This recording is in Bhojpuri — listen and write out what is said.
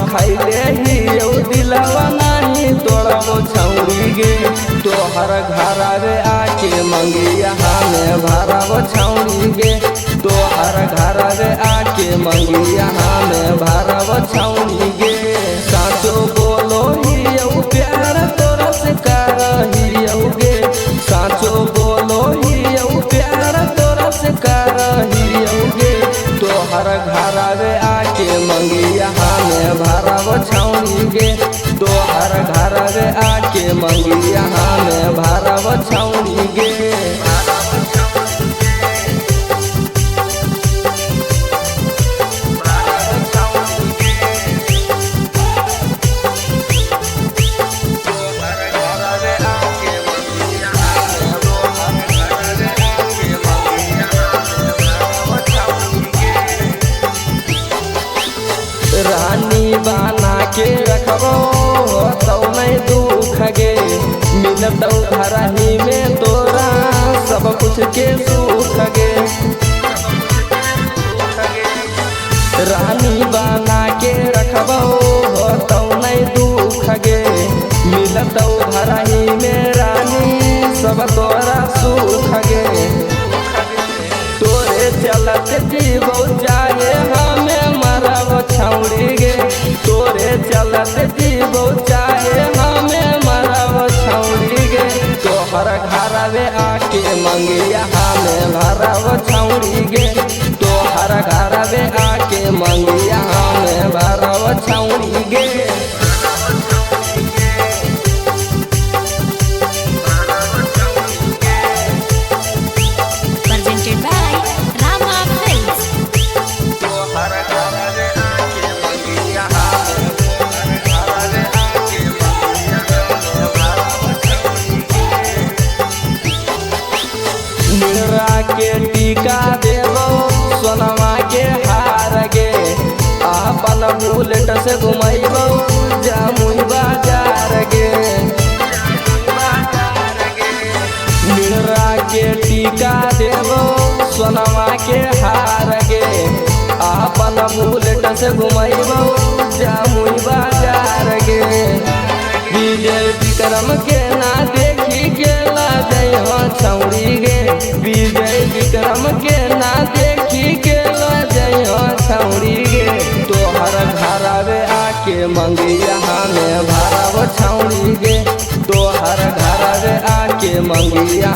खैले ही यौ दिलवा नहीं तोड़बो छौरी गे। तोहर घर रे आके मंगिया हमें भरबो छौरी गे। तोहर घर रे आके मंगिया हमें भरबो छौरी गे। साचो बोलो ही यौ प्यार तोरा से करही यौ गे। साचो बोलो ही यौ प्यार तोरा से करही यौ गे। तोहर घर रे आके मंगिया हमें भरबो छौरी गे। तोहर घर रे आके मंगिया हमें भरबो छौरी गे। रानी बना के रखबो तो नहीं दुख गे। मिलतौ घरही में तोरा सब कुछ के सुख गे। रानी बना के रखबो तो नहीं दुख गे। मिलतौ घरही में रानी सब तोरा सुख गे। तोरे चलत जीवो जाए हमें मरब छौरी गे। तोरे चलत जीवो चाहे हमें मरब छौरी गे। तोहर घर रे आके मंगिया हमें भरब छौरी गे। तोहर घर रे आके मंगिया हमें भरब छौरी गे। के टीका देवो सोनमा के हार गे। अपन बुलेट से घुमैबो जामुई बाजार गे। निहरा के टीका देवो सोनमा के हार गे। अपन बुलेट से घुमैबो जामुई बाजार गे। विजय विक्रम के ना देखी के लाजय छौरी गे। विजय विक्रम के ना देखी के लाजय छौरी गे। तोहर घर रे आके मंगिया हमें भरब छौरी गे। तोहर घर रे आके मंगिया